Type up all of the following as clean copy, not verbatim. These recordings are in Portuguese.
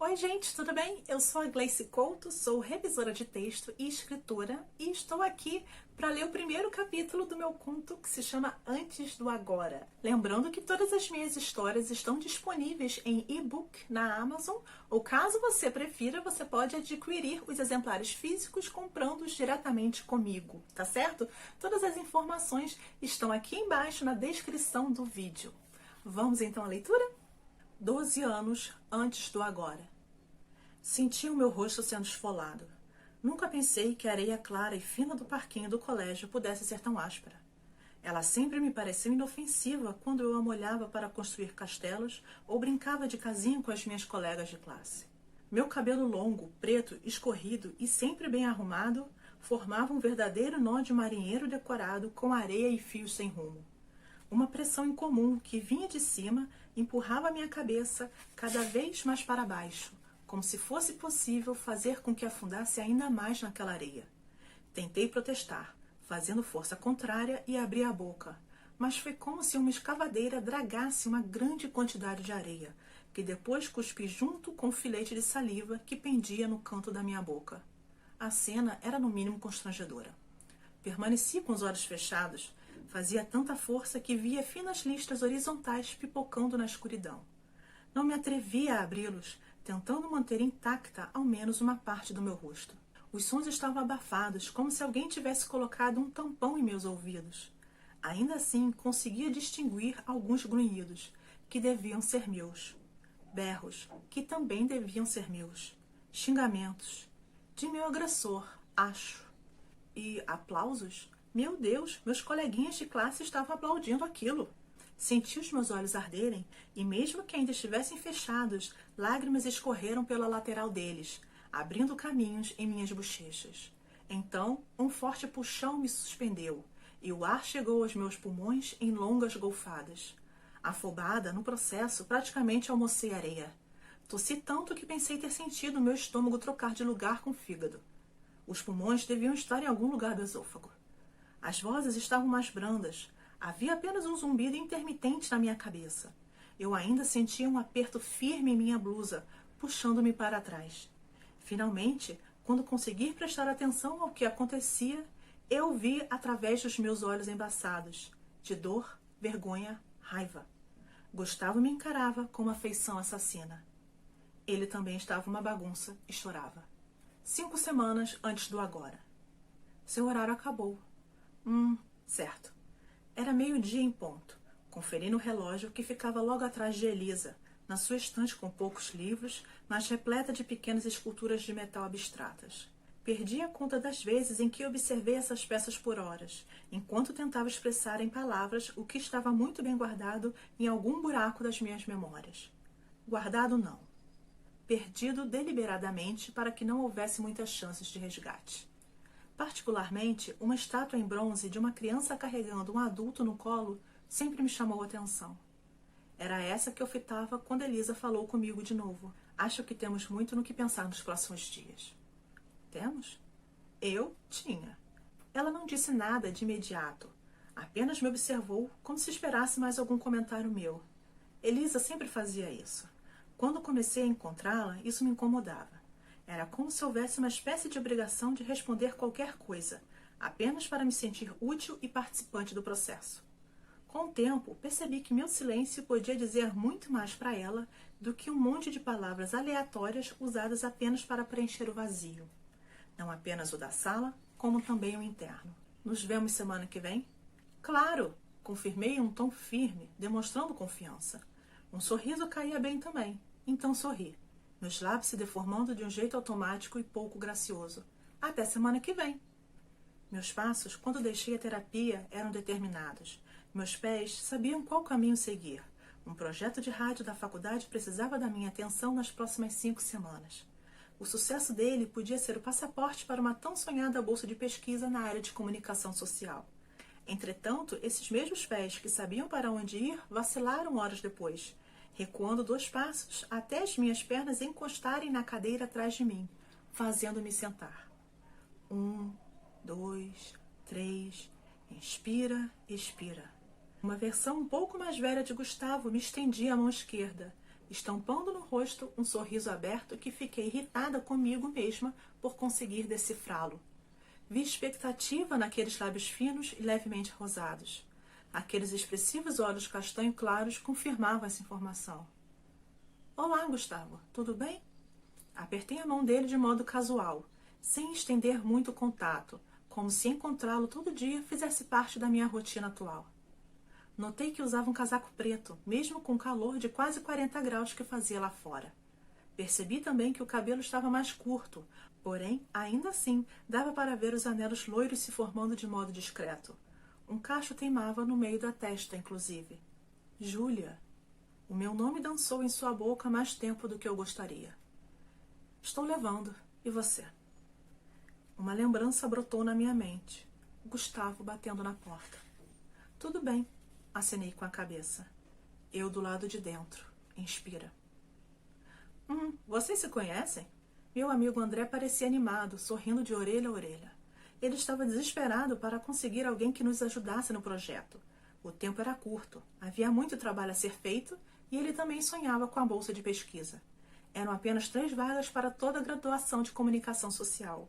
Oi gente, tudo bem? Eu sou a Gleice Couto, sou revisora de texto e escritora e estou aqui para ler o primeiro capítulo do meu conto que se chama Antes do Agora. Lembrando que todas as minhas histórias estão disponíveis em e-book na Amazon, ou caso você prefira, você pode adquirir os exemplares físicos comprando-os diretamente comigo, tá certo? Todas as informações estão aqui embaixo na descrição do vídeo. Vamos então à leitura? 12 anos antes do agora. Senti o meu rosto sendo esfolado. Nunca pensei que a areia clara e fina do parquinho do colégio pudesse ser tão áspera. Ela sempre me pareceu inofensiva quando eu a molhava para construir castelos ou brincava de casinha com as minhas colegas de classe. Meu cabelo longo, preto, escorrido e sempre bem arrumado formava um verdadeiro nó de marinheiro decorado com areia e fios sem rumo. Uma pressão incomum que vinha de cima empurrava minha cabeça cada vez mais para baixo, como se fosse possível fazer com que afundasse ainda mais naquela areia. Tentei protestar, fazendo força contrária e abri a boca, mas foi como se uma escavadeira dragasse uma grande quantidade de areia, que depois cuspi junto com o filete de saliva que pendia no canto da minha boca. A cena era no mínimo constrangedora. Permaneci com os olhos fechados. Fazia tanta força que via finas listras horizontais pipocando na escuridão. Não me atrevia a abri-los, tentando manter intacta ao menos uma parte do meu rosto. Os sons estavam abafados, como se alguém tivesse colocado um tampão em meus ouvidos. Ainda assim, conseguia distinguir alguns grunhidos, que deviam ser meus. Berros, que também deviam ser meus. Xingamentos. De meu agressor, acho. E aplausos? Meu Deus, meus coleguinhas de classe estavam aplaudindo aquilo. Senti os meus olhos arderem e, mesmo que ainda estivessem fechados, lágrimas escorreram pela lateral deles, abrindo caminhos em minhas bochechas. Então, um forte puxão me suspendeu e o ar chegou aos meus pulmões em longas golfadas. Afobada, no processo, praticamente almocei areia. Tossi tanto que pensei ter sentido o meu estômago trocar de lugar com o fígado. Os pulmões deviam estar em algum lugar do esôfago. As vozes estavam mais brandas. Havia apenas um zumbido intermitente na minha cabeça. Eu ainda sentia um aperto firme em minha blusa, puxando-me para trás. Finalmente, quando consegui prestar atenção ao que acontecia, eu vi através dos meus olhos embaçados, de dor, vergonha, raiva. Gustavo me encarava com uma feição assassina. Ele também estava uma bagunça e chorava. 5 semanas antes do agora. Seu horário acabou. Certo. Era 12:00 em ponto. Conferi no relógio que ficava logo atrás de Elisa, na sua estante com poucos livros, mas repleta de pequenas esculturas de metal abstratas. Perdi a conta das vezes em que observei essas peças por horas, enquanto tentava expressar em palavras o que estava muito bem guardado em algum buraco das minhas memórias. Guardado não. Perdido deliberadamente para que não houvesse muitas chances de resgate. Particularmente, uma estátua em bronze de uma criança carregando um adulto no colo sempre me chamou a atenção. Era essa que eu fitava quando Elisa falou comigo de novo. Acho que temos muito no que pensar nos próximos dias. Temos? Eu tinha. Ela não disse nada de imediato. Apenas me observou como se esperasse mais algum comentário meu. Elisa sempre fazia isso. Quando comecei a encontrá-la, isso me incomodava. Era como se houvesse uma espécie de obrigação de responder qualquer coisa, apenas para me sentir útil e participante do processo. Com o tempo, percebi que meu silêncio podia dizer muito mais para ela do que um monte de palavras aleatórias usadas apenas para preencher o vazio. Não apenas o da sala, como também o interno. Nos vemos semana que vem? Claro! Confirmei em um tom firme, demonstrando confiança. Um sorriso caía bem também, então sorri. Meus lábios se deformando de um jeito automático e pouco gracioso. Até semana que vem. Meus passos, quando deixei a terapia, eram determinados. Meus pés sabiam qual caminho seguir. Um projeto de rádio da faculdade precisava da minha atenção nas próximas 5 semanas. O sucesso dele podia ser o passaporte para uma tão sonhada bolsa de pesquisa na área de comunicação social. Entretanto, esses mesmos pés que sabiam para onde ir vacilaram horas depois, recuando 2 passos até as minhas pernas encostarem na cadeira atrás de mim, fazendo-me sentar. 1, 2, 3, inspira, expira. Uma versão um pouco mais velha de Gustavo me estendia a mão esquerda, estampando no rosto um sorriso aberto que fiquei irritada comigo mesma por conseguir decifrá-lo. Vi expectativa naqueles lábios finos e levemente rosados. Aqueles expressivos olhos castanho claros confirmavam essa informação. Olá, Gustavo, tudo bem? Apertei a mão dele de modo casual, sem estender muito o contato, como se encontrá-lo todo dia fizesse parte da minha rotina atual. Notei que usava um casaco preto, mesmo com o calor de quase 40 graus que fazia lá fora. Percebi também que o cabelo estava mais curto, porém, ainda assim, dava para ver os anelos loiros se formando de modo discreto. Um cacho teimava no meio da testa, inclusive. Júlia. O meu nome dançou em sua boca mais tempo do que eu gostaria. Estou levando. E você? Uma lembrança brotou na minha mente. Gustavo batendo na porta. Tudo bem, acenei com a cabeça. Eu do lado de dentro. Inspira. Vocês se conhecem? Meu amigo André parecia animado, sorrindo de orelha a orelha. Ele estava desesperado para conseguir alguém que nos ajudasse no projeto. O tempo era curto, havia muito trabalho a ser feito e ele também sonhava com a bolsa de pesquisa. Eram apenas 3 vagas para toda a graduação de comunicação social.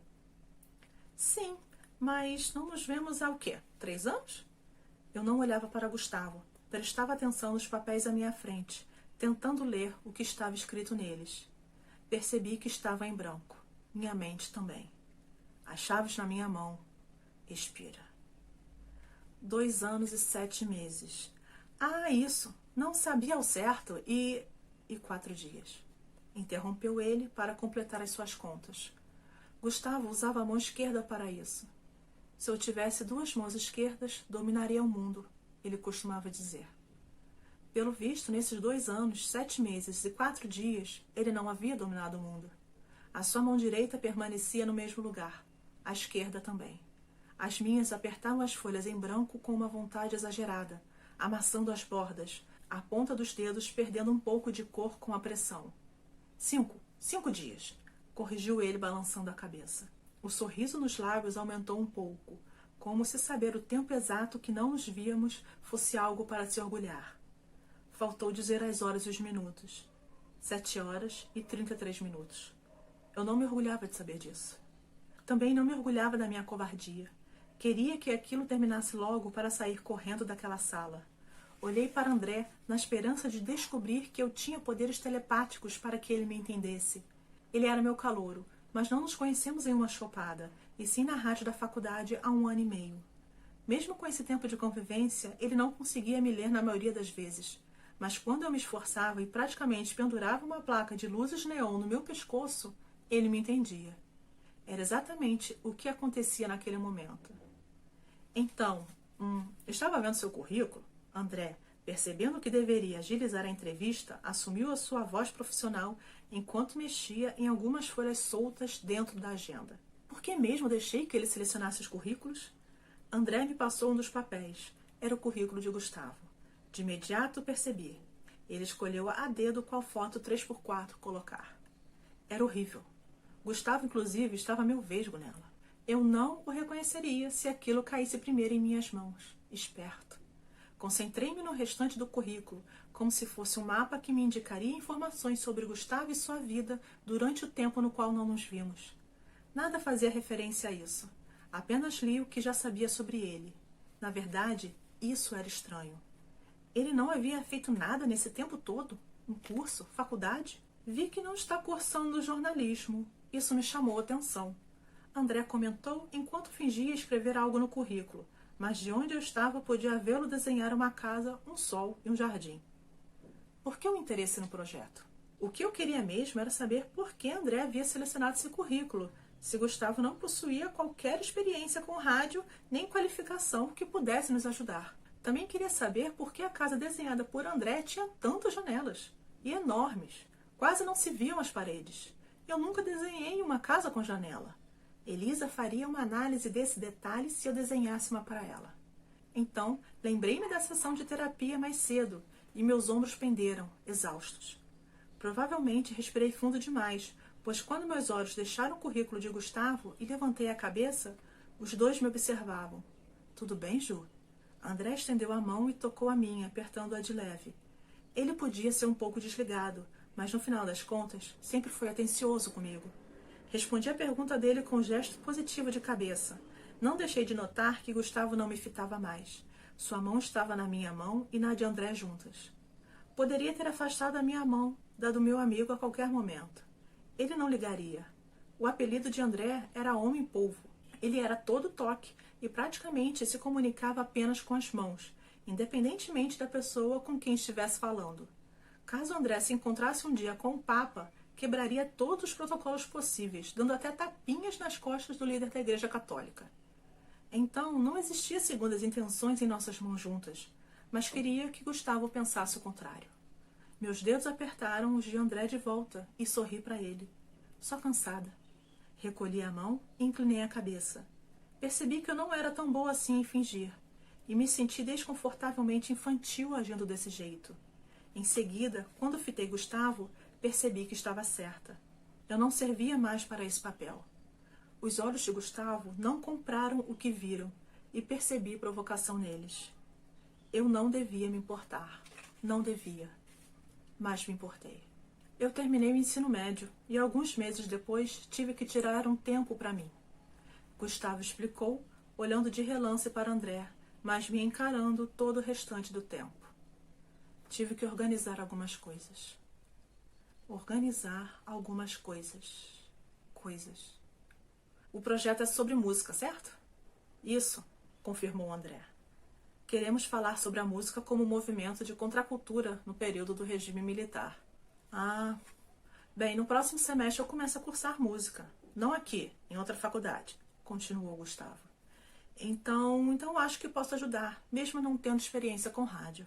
Sim, mas não nos vemos há o quê? 3 anos? Eu não olhava para Gustavo, prestava atenção nos papéis à minha frente, tentando ler o que estava escrito neles. Percebi que estava em branco. Minha mente também. As chaves na minha mão. Expira. 2 anos e 7 meses. Ah, isso! Não sabia ao certo e 4 dias. Interrompeu ele para completar as suas contas. Gustavo usava a mão esquerda para isso. Se eu tivesse 2 mãos esquerdas, dominaria o mundo, ele costumava dizer. Pelo visto, nesses 2 anos, 7 meses e 4 dias, ele não havia dominado o mundo. A sua mão direita permanecia no mesmo lugar, a esquerda também. As minhas apertavam as folhas em branco com uma vontade exagerada, amassando as bordas, a ponta dos dedos perdendo um pouco de cor com a pressão. 5 dias, corrigiu ele balançando a cabeça. O sorriso nos lábios aumentou um pouco, como se saber o tempo exato que não nos víamos fosse algo para se orgulhar. Faltou dizer as horas e os minutos. 7 horas e 33 minutos. Eu não me orgulhava de saber disso. Também não me orgulhava da minha covardia. Queria que aquilo terminasse logo para sair correndo daquela sala. Olhei para André na esperança de descobrir que eu tinha poderes telepáticos para que ele me entendesse. Ele era meu calouro, mas não nos conhecemos em uma chopada, e sim na rádio da faculdade há 1 ano e meio. Mesmo com esse tempo de convivência, ele não conseguia me ler na maioria das vezes. Mas quando eu me esforçava e praticamente pendurava uma placa de luzes neon no meu pescoço, ele me entendia. Era exatamente o que acontecia naquele momento. Então, estava vendo seu currículo? André, percebendo que deveria agilizar a entrevista, assumiu a sua voz profissional enquanto mexia em algumas folhas soltas dentro da agenda. Por que mesmo deixei que ele selecionasse os currículos? André me passou um dos papéis. Era o currículo de Gustavo. De imediato percebi. Ele escolheu a dedo qual foto 3x4 colocar. Era horrível. Gustavo, inclusive, estava meio vesgo nela. Eu não o reconheceria se aquilo caísse primeiro em minhas mãos. Esperto. Concentrei-me no restante do currículo, como se fosse um mapa que me indicaria informações sobre Gustavo e sua vida durante o tempo no qual não nos vimos. Nada fazia referência a isso. Apenas li o que já sabia sobre ele. Na verdade, isso era estranho. Ele não havia feito nada nesse tempo todo? Um curso? Faculdade? Vi que não está cursando jornalismo. Isso me chamou a atenção. André comentou enquanto fingia escrever algo no currículo, mas de onde eu estava podia vê-lo desenhar uma casa, um sol e um jardim. Por que o interesse no projeto? O que eu queria mesmo era saber por que André havia selecionado esse currículo, se Gustavo não possuía qualquer experiência com rádio nem qualificação que pudesse nos ajudar. Também queria saber por que a casa desenhada por André tinha tantas janelas, e enormes, quase não se viam as paredes. Eu nunca desenhei uma casa com janela. Elisa faria uma análise desse detalhe se eu desenhasse uma para ela. Então, lembrei-me da sessão de terapia mais cedo, e meus ombros penderam, exaustos. Provavelmente respirei fundo demais, pois quando meus olhos deixaram o currículo de Gustavo e levantei a cabeça, os dois me observavam. Tudo bem, Ju? André estendeu a mão e tocou a minha, apertando-a de leve. Ele podia ser um pouco desligado, mas no final das contas, sempre foi atencioso comigo. Respondi a pergunta dele com um gesto positivo de cabeça. Não deixei de notar que Gustavo não me fitava mais. Sua mão estava na minha mão e na de André juntas. Poderia ter afastado a minha mão da do meu amigo a qualquer momento. Ele não ligaria. O apelido de André era Homem-Polvo. Ele era todo toque e praticamente se comunicava apenas com as mãos, independentemente da pessoa com quem estivesse falando. Caso André se encontrasse um dia com o Papa, quebraria todos os protocolos possíveis, dando até tapinhas nas costas do líder da Igreja Católica. Então, não existia segundas intenções em nossas mãos juntas, mas queria que Gustavo pensasse o contrário. Meus dedos apertaram os de André de volta e sorri para ele, só cansada. Recolhi a mão e inclinei a cabeça. Percebi que eu não era tão boa assim em fingir, e me senti desconfortavelmente infantil agindo desse jeito. Em seguida, quando fitei Gustavo, percebi que estava certa. Eu não servia mais para esse papel. Os olhos de Gustavo não compraram o que viram e percebi provocação neles. Eu não devia me importar. Não devia. Mas me importei. Eu terminei o ensino médio e alguns meses depois tive que tirar um tempo para mim. Gustavo explicou, olhando de relance para André, mas me encarando todo o restante do tempo. Tive que organizar algumas coisas. Coisas. O projeto é sobre música, certo? Isso, confirmou André. Queremos falar sobre a música como movimento de contracultura no período do regime militar. Ah, bem, no próximo semestre eu começo a cursar música. Não aqui, em outra faculdade, continuou Gustavo. Então acho que posso ajudar, mesmo não tendo experiência com rádio.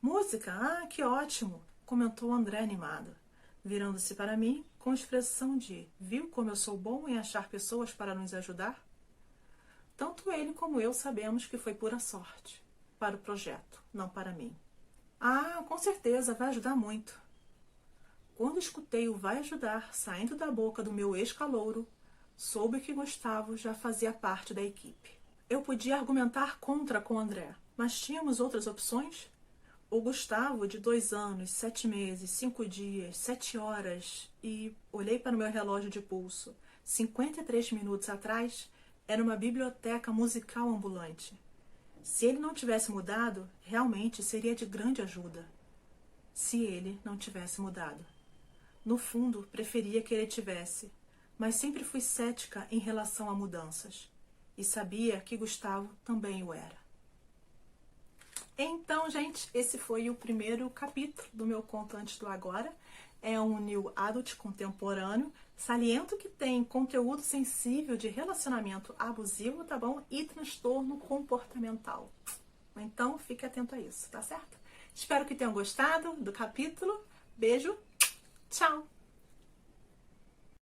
Música? Ah, que ótimo, comentou André animado, virando-se para mim com expressão de: viu como eu sou bom em achar pessoas para nos ajudar? Tanto ele como eu sabemos que foi pura sorte. Para o projeto, não para mim. Ah, com certeza, vai ajudar muito. Quando escutei o vai ajudar saindo da boca do meu ex-calouro, soube que Gustavo já fazia parte da equipe. Eu podia argumentar contra com André, mas tínhamos outras opções? O Gustavo, de 2 anos, 7 meses, 5 dias, 7 horas e, olhei para o meu relógio de pulso, 53 minutos atrás, era uma biblioteca musical ambulante. Se ele não tivesse mudado, realmente seria de grande ajuda. Se ele não tivesse mudado. No fundo, preferia que ele tivesse, mas sempre fui cética em relação a mudanças. E sabia que Gustavo também o era. Então, gente, esse foi o primeiro capítulo do meu conto Antes do Agora. É um New Adult contemporâneo. Saliento que tem conteúdo sensível de relacionamento abusivo, tá bom? E transtorno comportamental. Então, fique atento a isso, tá certo? Espero que tenham gostado do capítulo. Beijo, tchau!